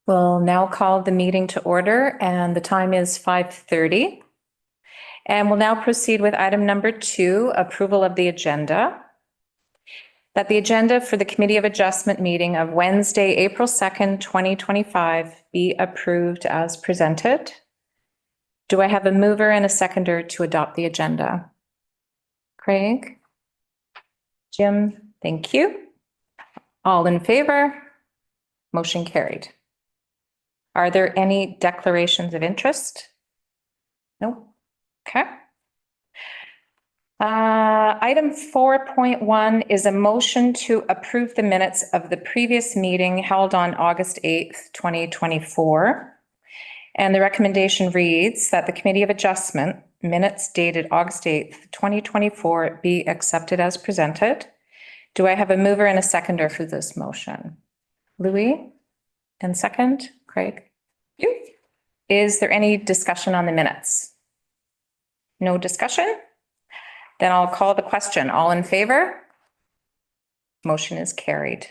We'll now call the meeting to order, and the time is 5:30. And we'll now proceed with item number 2, approval of the agenda. That the agenda for the Committee of Adjustment meeting of Wednesday, April 2nd, 2025 be approved as presented. Do I have a mover and a seconder to adopt the agenda? Craig? Jim? Thank you. All in favor? Motion carried. Are there any declarations of interest? No. Okay. Item 4.1 is a motion to approve the minutes of the previous meeting held on August 8th, 2024. And the recommendation reads that the Committee of Adjustment minutes dated August 8th, 2024 be accepted as presented. Do I have a mover and a seconder for this motion? Louis? And second, Craig? You. Is there any discussion on the minutes? No discussion? Then I'll call the question. All in favor? Motion is carried.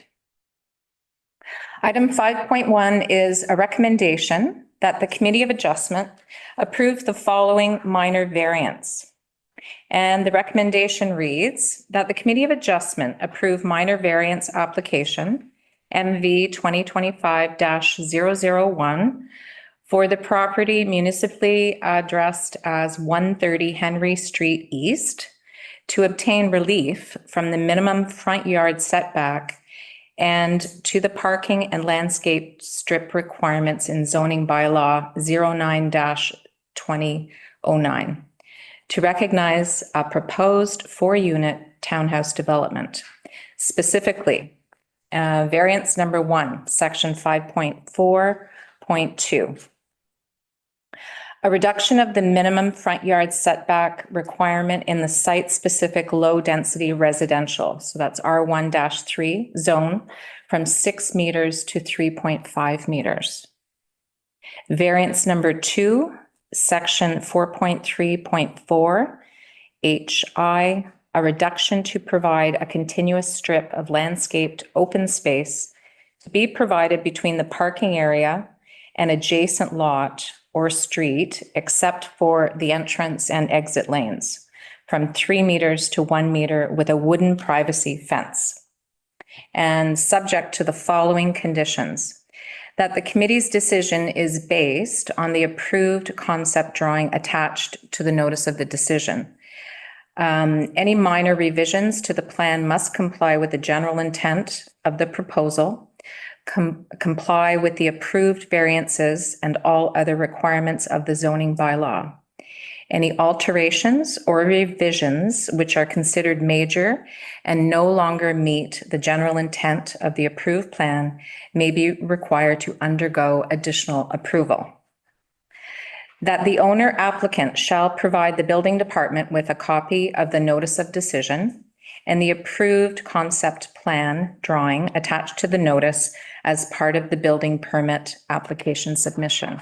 Item 5.1 is a recommendation that the Committee of Adjustment approve the following minor variance. And the recommendation reads that the Committee of Adjustment approve minor variance application MV 2025-001 for the property municipally addressed as 130 Henry Street East to obtain relief from the minimum front yard setback and to the parking and landscape strip requirements in zoning bylaw 09-2009 to recognize a proposed 4-unit townhouse development. Specifically, variance number 1, section 5.4.2. A reduction of the minimum front yard setback requirement in the site-specific low-density residential, so that's R1-3 zone, from 6 meters to 3.5 meters. Variance number 2, section 4.3.4, HI, a reduction to provide a continuous strip of landscaped open space to be provided between the parking area and adjacent lot or street, except for the entrance and exit lanes, from 3 meters to 1 meter with a wooden privacy fence. And subject to the following conditions: that the committee's decision is based on the approved concept drawing attached to the notice of the decision. Any minor revisions to the plan must comply with the general intent of the proposal, comply with the approved variances and all other requirements of the zoning bylaw. Any alterations or revisions which are considered major and no longer meet the general intent of the approved plan may be required to undergo additional approval. That the owner applicant shall provide the building department with a copy of the notice of decision and the approved concept plan drawing attached to the notice as part of the building permit application submission.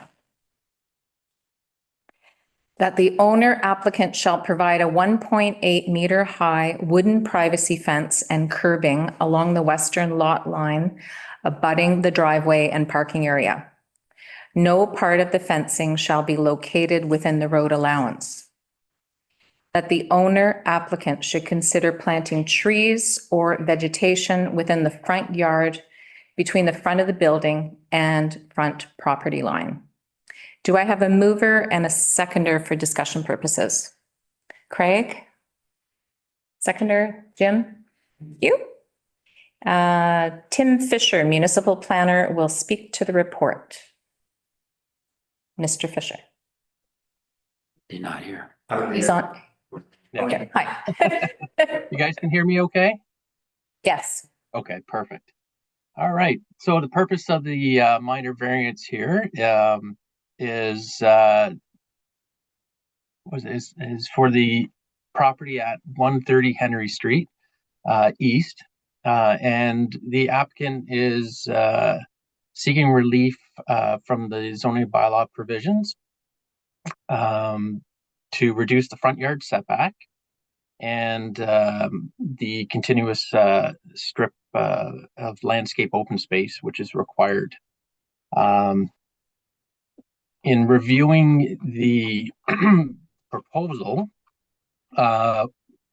That the owner applicant shall provide a 1.8 meter high wooden privacy fence and curbing along the western lot line abutting the driveway and parking area. No part of the fencing shall be located within the road allowance. That the owner applicant should consider planting trees or vegetation within the front yard between the front of the building and front property line. Do I have a mover and a seconder for discussion purposes? Craig? Seconder? Jim? You? Tim Fisher, municipal planner, will speak to the report. Mr. Fisher. He's not here. He's on. Yeah. Okay, hi. You guys can hear me okay? Yes. Okay, perfect. All right. So the purpose of the minor variance here is for the property at 130 Henry Street East, and the applicant is seeking relief from the zoning bylaw provisions to reduce the front yard setback and the continuous strip of landscape open space, which is required. In reviewing the proposal,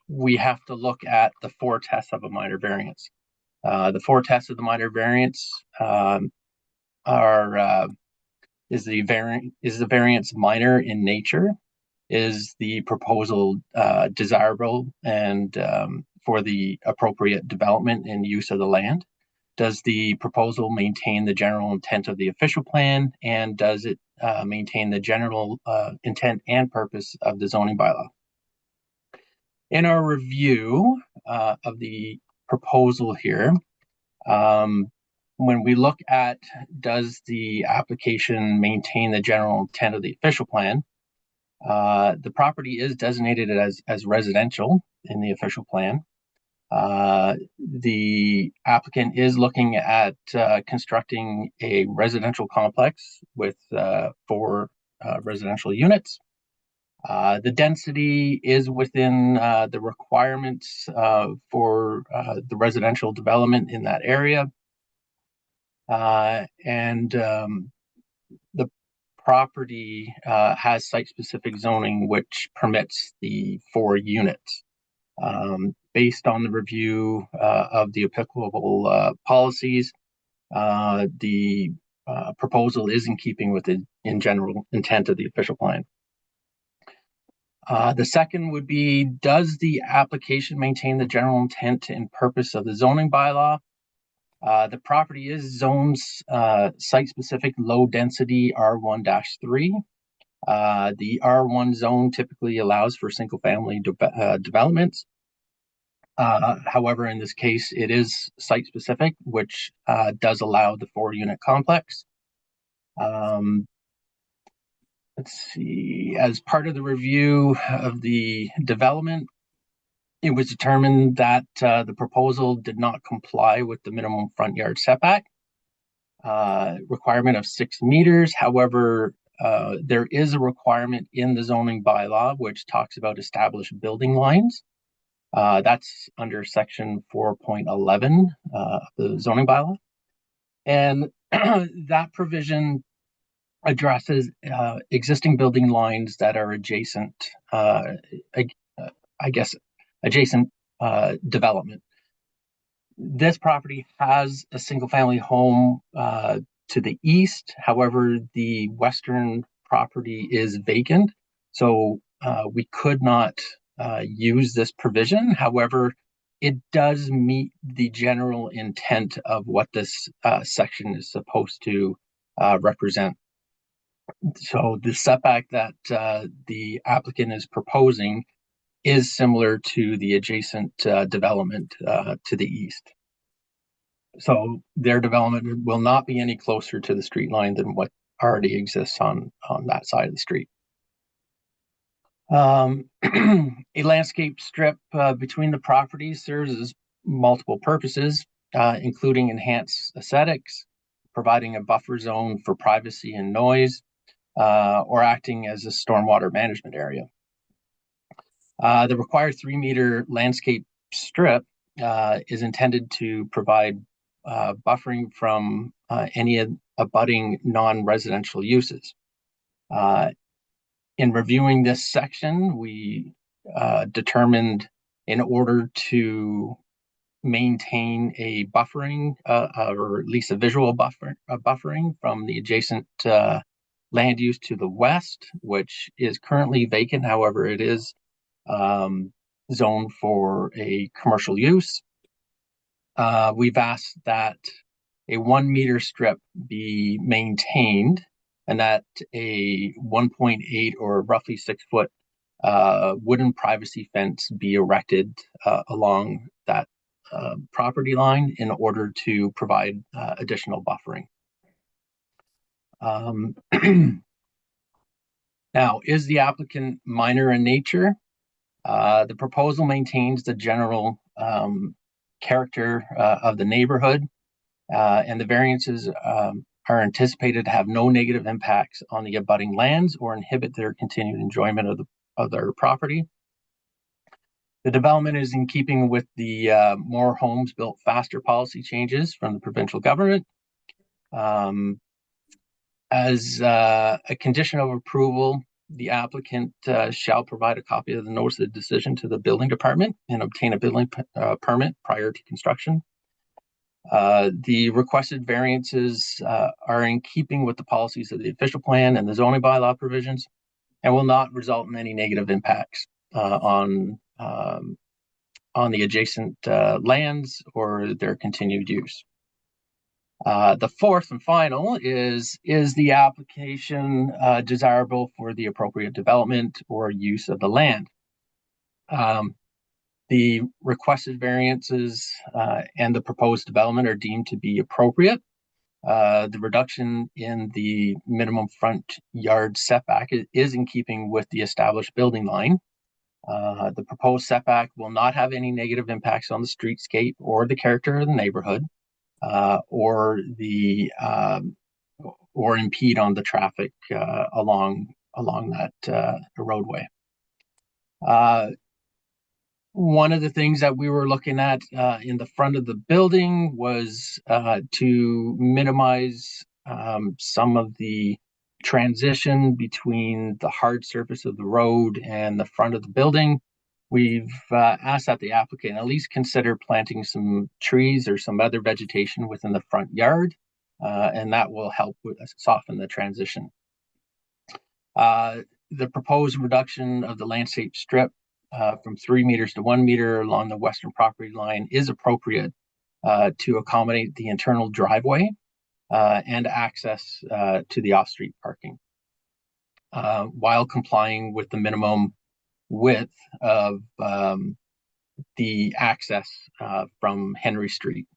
we have to look at the four tests of a minor variance. The four tests of the minor variance is the variance minor in nature? Is the proposal desirable and for the appropriate development and use of the land? Does the proposal maintain the general intent of the official plan? And does it maintain the general intent and purpose of the zoning bylaw? In our review of the proposal here, when we look at does the application maintain the general intent of the official plan, the property is designated as residential in the official plan. The applicant is looking at constructing a residential complex with 4 residential units. The density is within the requirements for the residential development in that area. The property has site-specific zoning, which permits the 4 units. Based on the review of the applicable policies, the proposal is in keeping with the general intent of the official plan. The second would be, does the application maintain the general intent and purpose of the zoning bylaw? The property is zoned site-specific low-density R1-3. The R1 zone typically allows for single-family developments. However, in this case, it is site-specific, which does allow the 4-unit complex. Let's see, as part of the review of the development, it was determined that the proposal did not comply with the minimum front yard setback requirement of 6 meters. However, there is a requirement in the zoning bylaw which talks about established building lines. That's under section 4.11 of the zoning bylaw. And that provision addresses existing building lines that are adjacent, adjacent development. This property has a single-family home to the east. However, the western property is vacant, so we could not use this provision. However, it does meet the general intent of what this section is supposed to represent. So the setback that the applicant is proposing is similar to the adjacent development to the east. So their development will not be any closer to the street line than what already exists on that side of the street. A landscape strip between the properties serves multiple purposes, including enhanced aesthetics, providing a buffer zone for privacy and noise, or acting as a stormwater management area. The required 3-meter landscape strip is intended to provide buffering from any abutting non-residential uses. In reviewing this section, we determined in order to maintain a buffering or at least a visual buffering from the adjacent land use to the west, which is currently vacant. However, it is zoned for a commercial use. We've asked that a 1-meter strip be maintained and that a 1.8 or roughly 6-foot wooden privacy fence be erected along that property line in order to provide additional buffering. Now, is the applicant minor in nature? The proposal maintains the general character of the neighborhood, and the variances are anticipated to have no negative impacts on the abutting lands or inhibit their continued enjoyment of their property. The development is in keeping with the more homes built faster policy changes from the provincial government. As a condition of approval, the applicant shall provide a copy of the notice of decision to the building department and obtain a building permit prior to construction. The requested variances are in keeping with the policies of the official plan and the zoning bylaw provisions, and will not result in any negative impacts on the adjacent lands or their continued use. The fourth and final is the application desirable for the appropriate development or use of the land? The requested variances and the proposed development are deemed to be appropriate. The reduction in the minimum front yard setback is in keeping with the established building line. The proposed setback will not have any negative impacts on the streetscape or the character of the neighborhood, or impede on the traffic along that roadway. One of the things that we were looking at in the front of the building was to minimize some of the transition between the hard surface of the road and the front of the building. We've asked that the applicant at least consider planting some trees or some other vegetation within the front yard, and that will help soften the transition. The proposed reduction of the landscape strip from 3 meters to 1 meter along the western property line is appropriate to accommodate the internal driveway and access to the off-street parking, while complying with the minimum width of the access from Henry Street.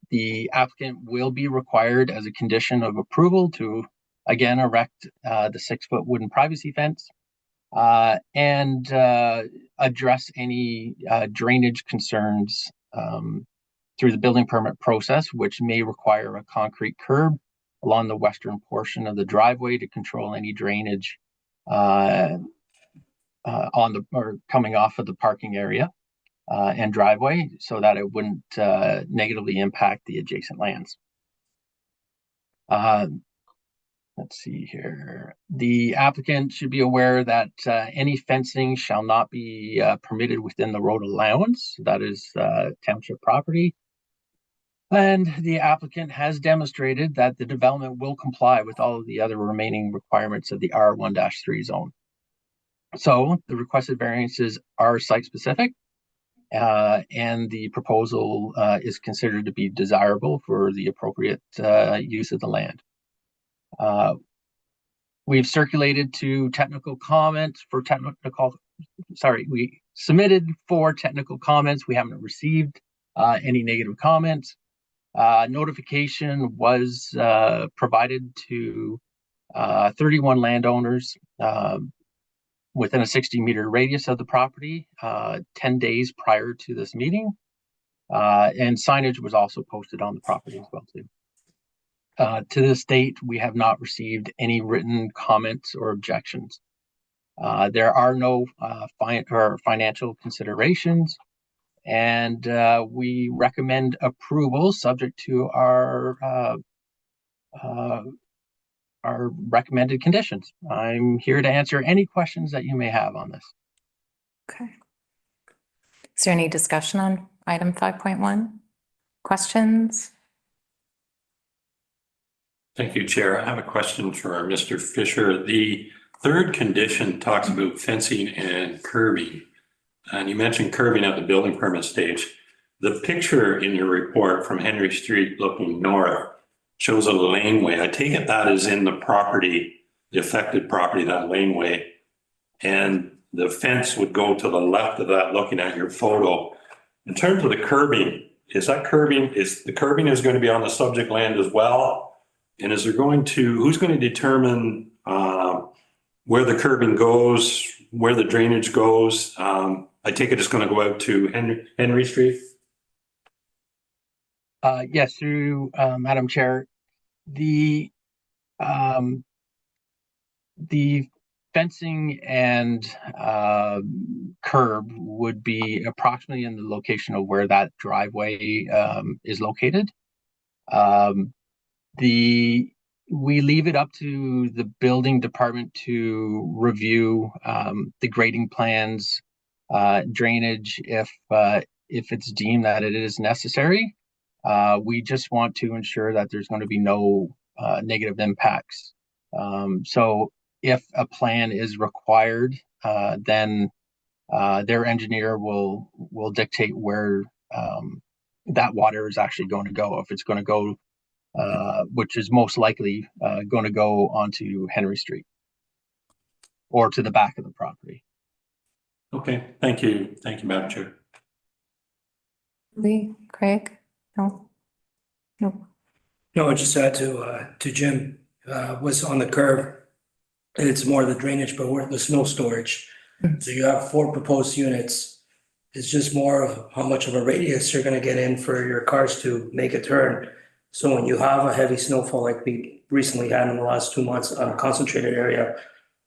The applicant will be required as a condition of approval to again erect the 6-foot wooden privacy fence and address any drainage concerns through the building permit process, which may require a concrete curb along the western portion of the driveway to control any drainage coming off of the parking area and driveway, so that it wouldn't negatively impact the adjacent lands. Let's see here. The applicant should be aware that any fencing shall not be permitted within the road allowance, that is township property. And the applicant has demonstrated that the development will comply with all of the other remaining requirements of the R1-3 zone. So the requested variances are site-specific, and the proposal is considered to be desirable for the appropriate use of the land. We've circulated to technical comments for we submitted for technical comments. We haven't received any negative comments. Notification was provided to 31 landowners within a 60-meter radius of the property 10 days prior to this meeting. And signage was also posted on the property as well too. To this date, we have not received any written comments or objections. There are no financial considerations, and we recommend approval subject to our recommended conditions. I'm here to answer any questions that you may have on this. Okay. Is there any discussion on item 5.1? Questions? Thank you, Chair. I have a question for Mr. Fisher. The third condition talks about fencing and curbing, and you mentioned curbing at the building permit stage. The picture in your report from Henry Street looking north shows a laneway. I take it that is in the property, the affected property, that laneway, and the fence would go to the left of that looking at your photo. In terms of the curbing, is the curbing is going to be on the subject land as well? And is there who's going to determine where the curbing goes, where the drainage goes? I take it it's going to go out to Henry Street? Yes, through Madam Chair. The fencing and curb would be approximately in the location of where that driveway is located. The we leave it up to the building department to review the grading plans, drainage, if it's deemed that it is necessary. We just want to ensure that there's going to be no negative impacts. So if a plan is required, then their engineer will dictate where that water is actually going to go. If it's going to go, which is most likely going to go onto Henry Street or to the back of the property. Okay, thank you. Thank you, Madam Chair. Lee, Craig? No? No. No, just add to Jim, was on the curve. It's more the drainage, but we're the snow storage. So you have 4 proposed units. It's just more of how much of a radius you're gonna get in for your cars to make a turn. So when you have a heavy snowfall like we recently had in the last 2 months on a concentrated area,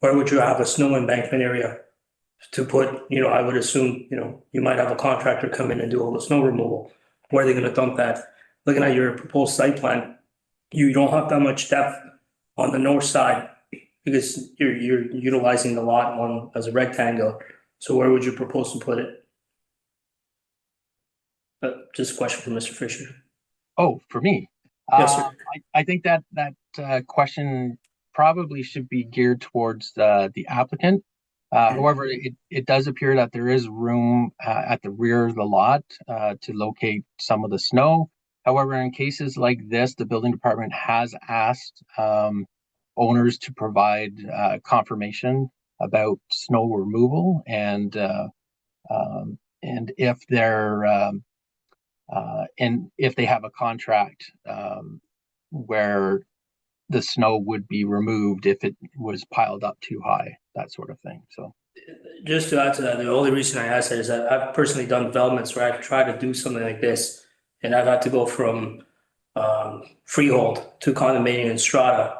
where would you have a snow embankment area to put, I would assume, you might have a contractor come in and do all the snow removal. Where are they gonna dump that? Looking at your proposed site plan, you don't have that much depth on the north side because you're utilizing the lot one as a rectangle. So where would you propose to put it? Just a question for Mr. Fisher. Oh, for me? Yes, sir. I think that question probably should be geared towards the applicant. However, it does appear that there is room at the rear of the lot to locate some of the snow. However, in cases like this, the building department has asked owners to provide confirmation about snow removal, and if they're and if they have a contract where the snow would be removed if it was piled up too high, that sort of thing. So Just to add to that, the only reason I asked that is that I've personally done developments where I've tried to do something like this, and I've had to go from freehold to condominium and strata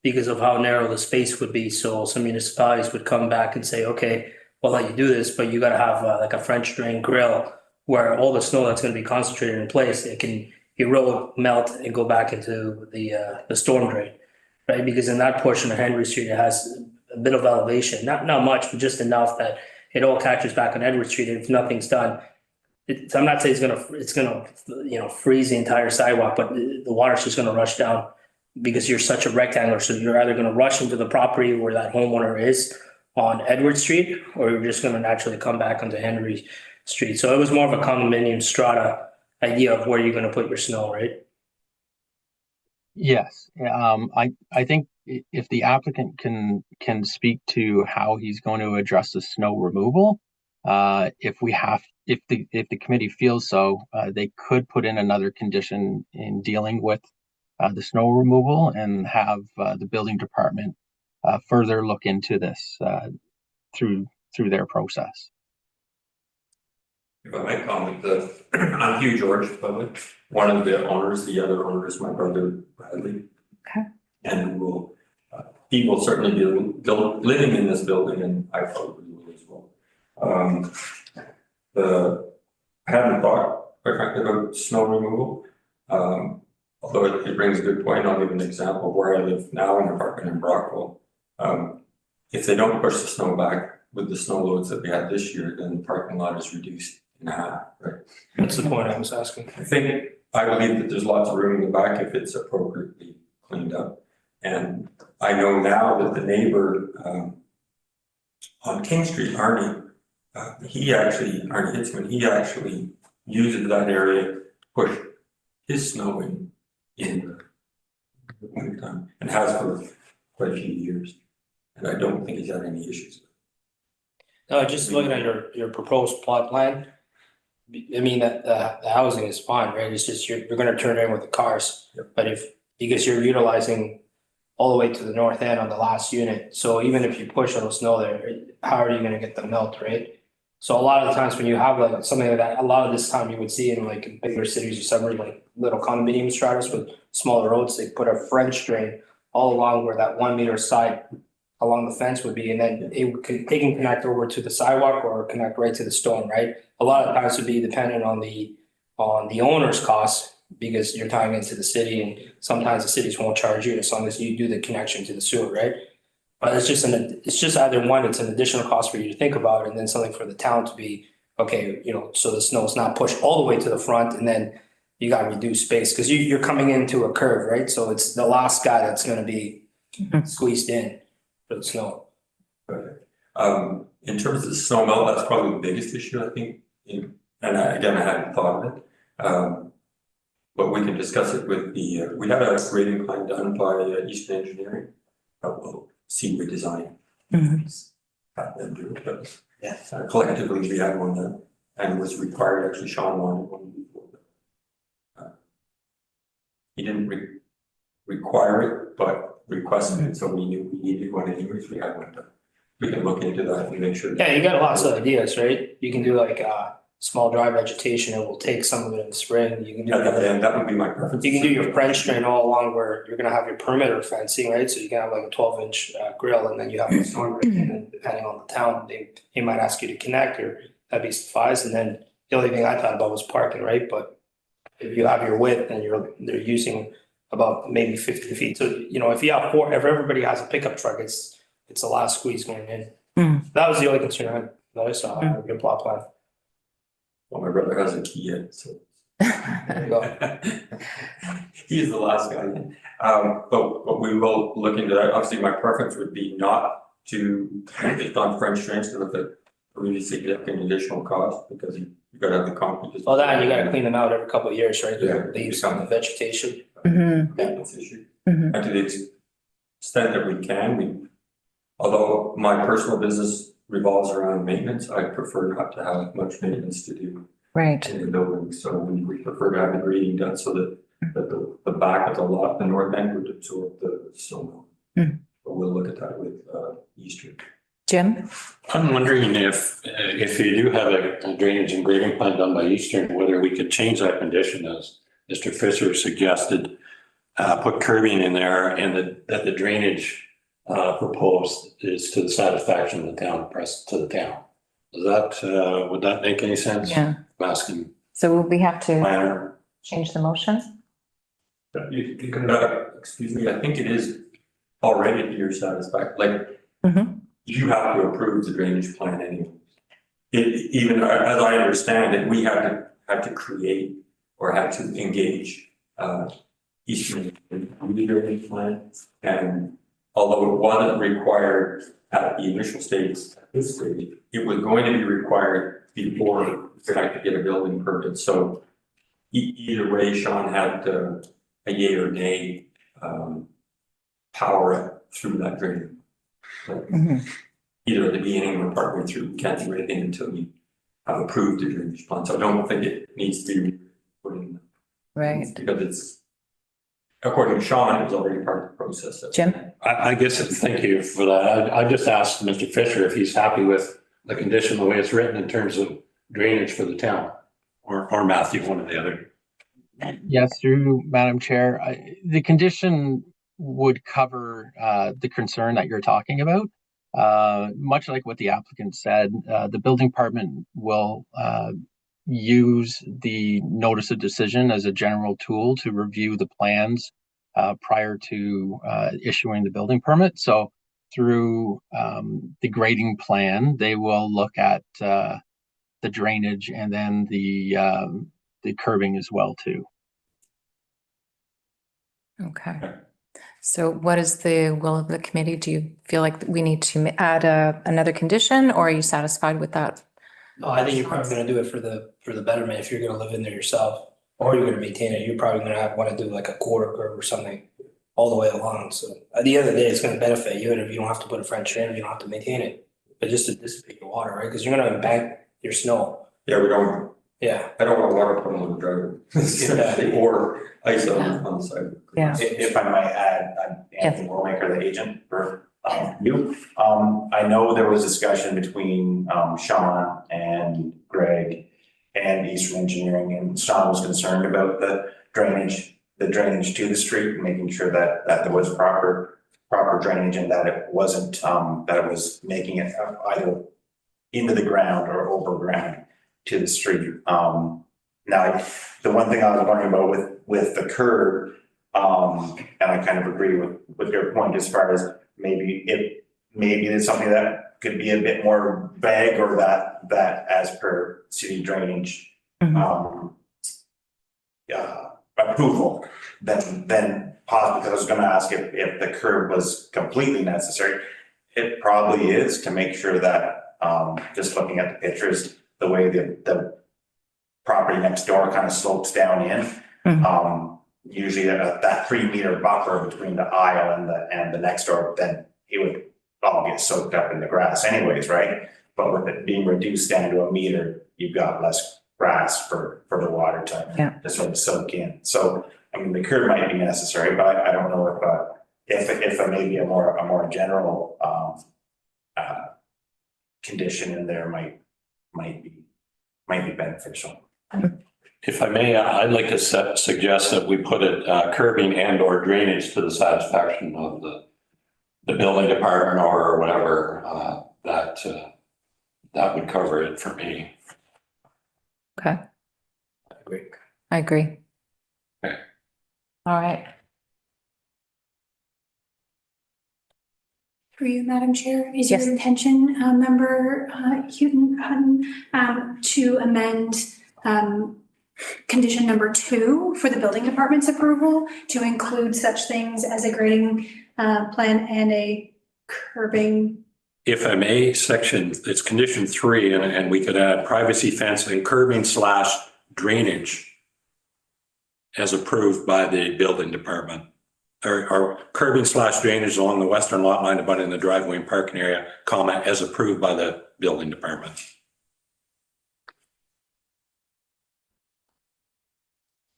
because of how narrow the space would be. So some municipalities would come back and say, okay, we'll let you do this, but you got to have like a French drain grill where all the snow that's going to be concentrated in place, it can erode, melt, and go back into the storm drain, right? Because in that portion of Henry Street, it has a bit of elevation, not much, but just enough that it all catches back on Edward Street. And if nothing's done, I'm not saying it's gonna freeze the entire sidewalk, but the water's just gonna rush down because you're such a rectangle. So you're either gonna rush into the property where that homeowner is on Edward Street, or you're just gonna naturally come back onto Henry Street. So it was more of a condominium strata idea of where you're gonna put your snow, right? yes, I think if the applicant can speak to how he's going to address the snow removal, if the committee feels so, they could put in another condition in dealing with the snow removal and have the building department further look into this through their process. If I might comment, I'm Hugh George, one of the owners. The other owner is my brother Bradley. Okay. And he will certainly be living in this building, and I probably will as well. I hadn't thought, quite frankly, about snow removal. Although it brings a good point. I'll give an example of where I live now in an apartment in Brockville. If they don't push the snow back with the snow loads that we had this year, then the parking lot is reduced in half, right? That's the point I was asking. I believe that there's lots of room in the back if it's appropriately cleaned up. And I know now that the neighbor on King Street, Arnie Hitzman, he actually uses that area to push his snow in the wintertime, and has for quite a few years. And I don't think he's had any issues. No, just looking at your proposed plot plan, I mean, the housing is fine, right? It's just you're gonna turn in with the cars. Yep. But because you're utilizing all the way to the north end on the last unit, so even if you push a little snow there, how are you gonna get the melt, right? So a lot of the times when you have like something like that, a lot of this time you would see in like bigger cities or suburbs, like little condominium stratas with smaller roads, they put a French drain all along where that 1 meter side along the fence would be, and then it can connect over to the sidewalk or connect right to the storm, right? A lot of times would be dependent on the owner's costs, because you're tying into the city and sometimes the cities won't charge you as long as you do the connection to the sewer, right? But it's just either one, it's an additional cost for you to think about, and then something for the town to be, okay, so the snow's not pushed all the way to the front, and then you gotta reduce space, because you're coming into a curve, right? So it's the last guy that's gonna be squeezed in for the snow. In terms of the snow melt, that's probably the biggest issue, I think, again, I hadn't thought of it. But we can discuss it with we had a grading plan done by Eastern Engineering. We'll see redesign. Have them do it, but Yeah. collectively we had one done, and it was required, actually Sean wanted one before. He didn't require it, but requested it, so we knew we needed one anyways, we had one done. We can look into that and make sure. Yeah, you got lots of ideas, right? You can do like small dry vegetation, it will take some of it in the spring, you can do. That would be my preference. You can do your French drain all along where you're gonna have your perimeter fencing, right? So you can have like a 12-inch grill, and then you have a storm drain, and then depending on the town, they might ask you to connect, or that'd be suffice. And then the only thing I thought about was parking, right? But if you have your width and they're using about maybe 50 feet, so if you have if everybody has a pickup truck, it's the last squeeze going in. That was the only concern I saw, a good plot plan. Well, my brother hasn't key yet, so. There you go. He's the last guy in. But we will look into that. Obviously, my preference would be not to, if on French drains, to look at really significant additional cost, because you gotta have the concrete. Well, that, and you gotta clean them out every couple of years, right? Yeah. Leaves on the vegetation. Maintenance issue. And to the extent that we can, although my personal business revolves around maintenance, I prefer not to have much maintenance to do Right. in the building, so we prefer to have the grading done so that the back of the lot, the north end would absorb the snow. But we'll look at that with Eastern. Jim? I'm wondering if you do have a drainage and grading plan done by Eastern, whether we could change that condition as Mr. Fisher suggested, put curbing in there, and that the drainage proposed is to the satisfaction of the town, press to the town. Does that, would that make any sense? Yeah. I'm asking So we have to planner. change the motion? You can, excuse me, I think it is already to your satisfaction, like, you have to approve the drainage plan anyway. Even as I understand it, we had to create or had to engage Eastern drainage plan, and although it wasn't required at the initial stage, at this stage, it was going to be required before we had to get a building permit. So either way, Sean had a yay or nay power it through that drainage. Either at the beginning or partway through, we can't do anything until we have approved the drainage plan. So I don't think it needs to be put in. Right. Because it's, according to Sean, it was already part of the process. Jim? I guess, thank you for that. I just asked Mr. Fisher if he's happy with the condition, the way it's written in terms of drainage for the town, or Matthew, one or the other. Yes, through Madam Chair, the condition would cover the concern that you're talking about. Much like what the applicant said, the building department will use the notice of decision as a general tool to review the plans prior to issuing the building permit. So through the grading plan, they will look at the drainage and then the curbing as well too. Okay. So what is the will of the committee? Do you feel like we need to add another condition, or are you satisfied with that? No, I think you're probably gonna do it for the betterment. If you're gonna live in there yourself, or you're gonna maintain it, you're probably gonna wanna do like a quarter curve or something all the way along. So at the end of the day, it's gonna benefit you, and if you don't have to put a French drain, you don't have to maintain it. But just to dissipate your water, right? Because you're gonna embank your snow. Yeah, Yeah. I don't want water put on the driveway. Or ice on the side. Yeah. If I might add, I'm Anthony Woolmaker, the agent for you. I know there was discussion between Sean and Greg and Eastern Engineering, and Sean was concerned about the drainage to the street, making sure that there was proper drainage, and that it wasn't that it was making it either into the ground or over ground to the street. Now, the one thing I was wondering about with the curb, and I kind of agree with your point as far as maybe there's something that could be a bit more vague, or that as per city drainage, approval, then possibly, because I was gonna ask if the curb was completely necessary. It probably is, to make sure that, just looking at the pictures, the way the property next door kind of slopes down in. Usually that 3 meter buffer between the aisle and the next door, then it would all get soaked up in the grass anyways, right? But with it being reduced down to 1 meter, you've got less grass for the water to sort of soak in. So, I mean, the curb might be necessary, but I don't know if maybe a more general condition in there might be beneficial. If I may, I'd like to suggest that we put it curbing and or drainage to the satisfaction of the building department or whatever, that would cover it for me. Okay, I agree. I agree. Okay. All right. For you, Madam Chair, is your Yes. intention, Member Hutton, to amend condition number 2 for the building department's approval to include such things as a grading plan and a curbing? If I may, it's condition 3, and we could add privacy fence and curbing / drainage as approved by the building department. Or curbing / drainage along the western lot line abutting the driveway and parking area, comma, as approved by the building department.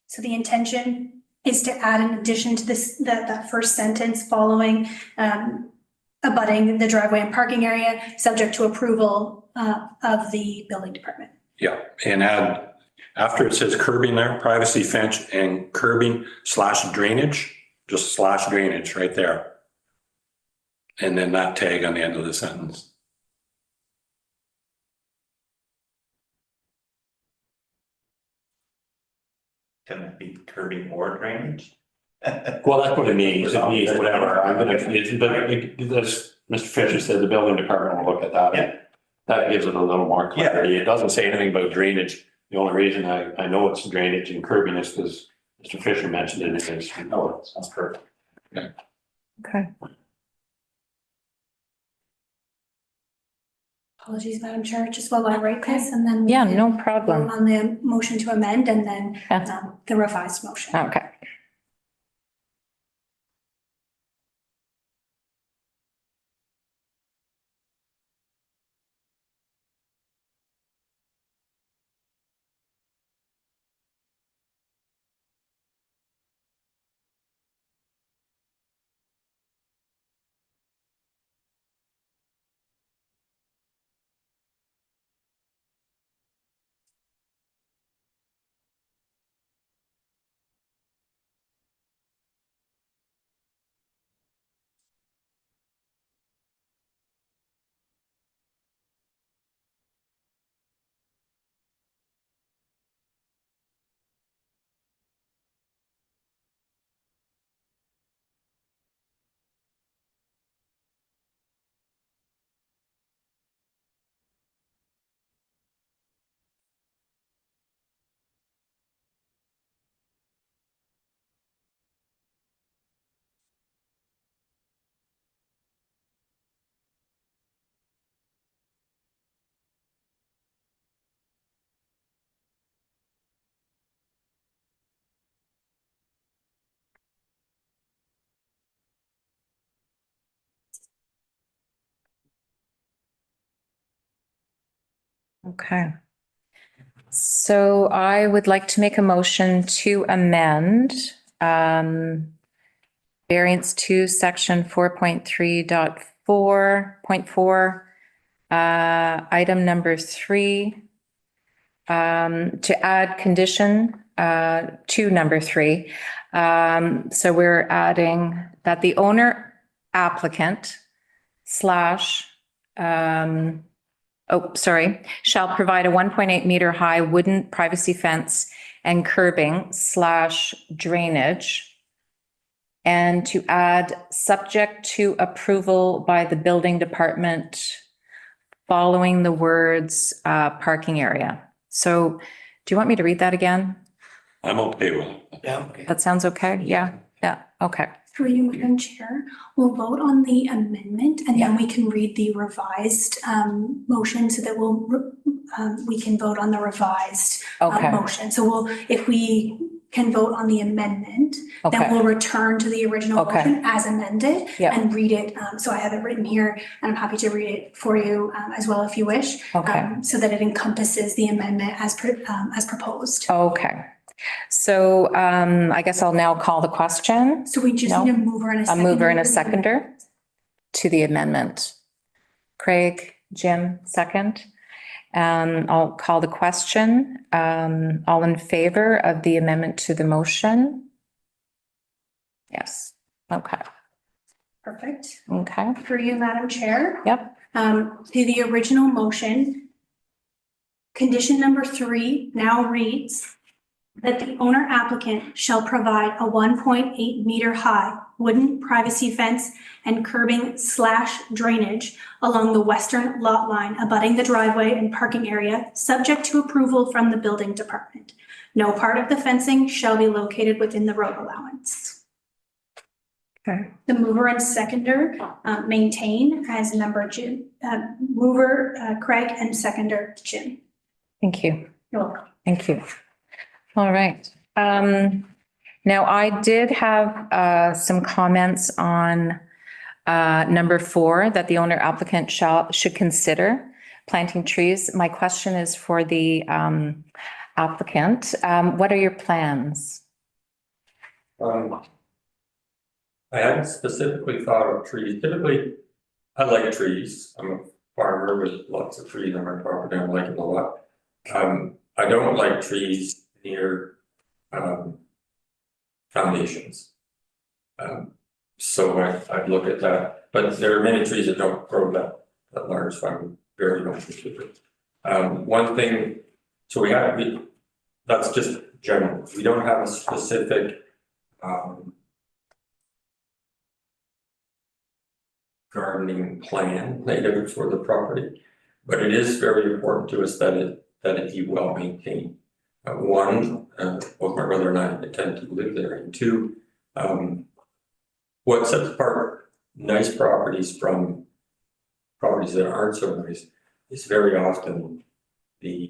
So the intention is to add in addition to this, that first sentence following abutting the driveway and parking area, subject to approval of the building department. Yeah, and add, after it says curbing there, privacy fence and curbing / drainage, just / drainage right there. And then that tag on the end of the sentence. Can it be curbing or drainage? Well, that's what it means. It means whatever. But as Mr. Fisher said, the building department will look at that. Yeah. That gives it a little more clarity. It doesn't say anything about drainage. The only reason I know it's drainage and curbing is because Mr. Fisher mentioned it in his report. Sounds perfect. Okay. Apologies, Madam Chair, just while I write this and then. Yeah, no problem. On the motion to amend and then Yeah. the revised motion. Okay. Okay. So I would like to make a motion to amend variance to section 4.3.4.4, item number 3, to add condition to number 3. So we're adding that the owner applicant shall provide a 1.8 meter high wooden privacy fence and curbing / drainage. And to add, subject to approval by the building department following the words, parking area. So do you want me to read that again? I'm okay with it. Yeah. That sounds okay? Yeah, okay. Through you, Madam Chair, we'll vote on the amendment and then we can read the revised motion so that we can vote on the revised Okay, motion. So if we can vote on the amendment, then okay, we'll return to the original Okay. motion as amended Yeah. and read it. So I have it written here and I'm happy to read it for you as well if you wish. okay, So that it encompasses the amendment as proposed. okay. So I guess I'll now call the question. So we just No. need a mover and a A seconder. mover and a seconder to the amendment. Craig, Jim, second. I'll call the question. All in favor of the amendment to the motion? Yes, okay, Perfect. okay, For you, Madam Chair. yep, To the original motion, condition number 3 now reads that the owner applicant shall provide a 1.8 meter high wooden privacy fence and curbing / drainage along the western lot line abutting the driveway and parking area, subject to approval from the building department. No part of the fencing shall be located within the road allowance. okay, The mover and seconder maintain as member Jim, mover Craig and seconder Jim. thank you. You're welcome. Thank you. All right. Now I did have some comments on number 4, that the owner applicant should consider planting trees. My question is for the applicant. What are your plans? I hadn't specifically thought of trees. Typically, I like trees. I'm a farmer with lots of trees on my property. I like them a lot. I don't like trees near foundations. So I'd look at that, but there are many trees that don't grow that large, so I'm very much interested in it. One thing, so that's just general. We don't have a specific gardening plan laid out for the property, but it is very important to us that it be well maintained. One, both my brother and I intend to live there, and 2, what sets apart nice properties from properties that aren't so nice is very often the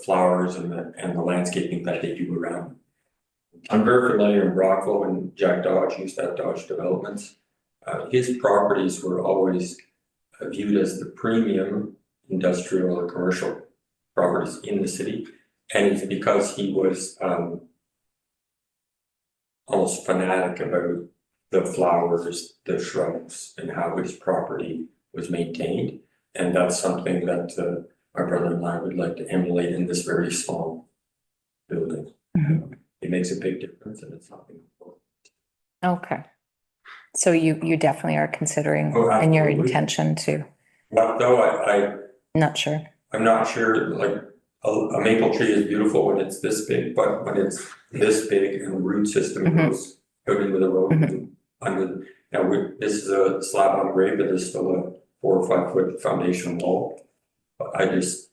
flowers and the landscaping that they do around. I'm very familiar in Brockville, when Jack Dodge used to have Dodge Developments. His properties were always viewed as the premium industrial or commercial properties in the city. And it's because he was almost fanatic about the flowers, the shrubs, and how his property was maintained. And that's something that my brother and I would like to emulate in this very small building. Mhm. It makes a big difference, and it's something important. Okay. So you definitely are considering Oh, in your absolutely. intention to, But though not sure. I'm not sure, like, a maple tree is beautiful when it's this big, but when it's this big and the root system Mhm. goes out into the road. Mhm. Under, now, this is a slab on grade, but there's still a 4 or 5 foot foundation wall. But I just,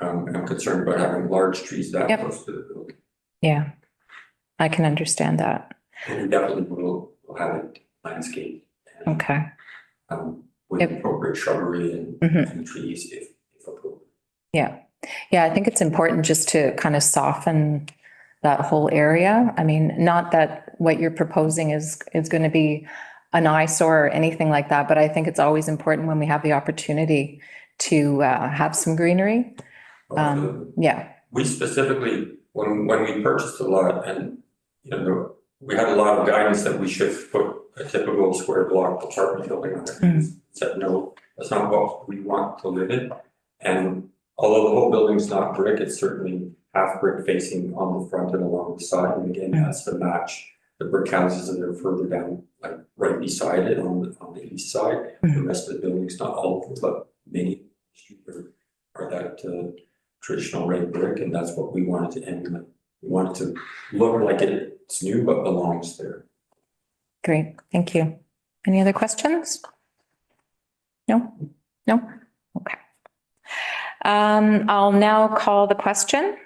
am concerned about having large trees that Yep. close to the building. Yeah, I can understand that. And we definitely will have it landscaped. And, Okay. with Yep. appropriate shrubbery and Mhm. and trees if appropriate. Yeah. Yeah, I think it's important just to kind of soften that whole area. I mean, not that what you're proposing is going to be an eyesore or anything like that, but I think it's always important when we have the opportunity to have some greenery. Yeah. We specifically, when we purchased the lot, and, we had a lot of guidance that we should put a typical square block apartment building on it. Mhm. Said, no, that's not what we want to live in. And although the whole building's not brick, it's certainly half brick facing on the front and along the side, and again, that's to match the brick houses that are further down, like right beside it on the east side. The Mhm. rest of the building's not all, but many are that traditional red brick, and that's what we wanted to emulate. We wanted to look like it's new but belongs there. Great, thank you. Any other questions? No? No? Okay. I'll now call the question.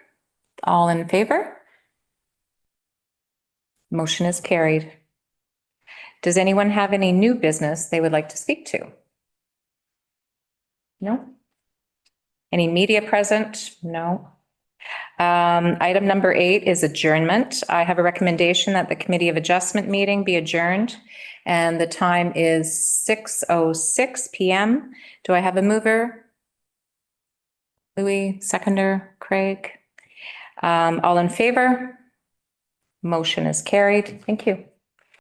All in favor? Motion is carried. Does anyone have any new business they would like to speak to? No? Any media present? No. Item number 8 is adjournment. I have a recommendation that the Committee of Adjustment meeting be adjourned, and the time is 6:06 p.m. Do I have a mover? Louis, seconder, Craig. All in favor? Motion is carried. Thank you.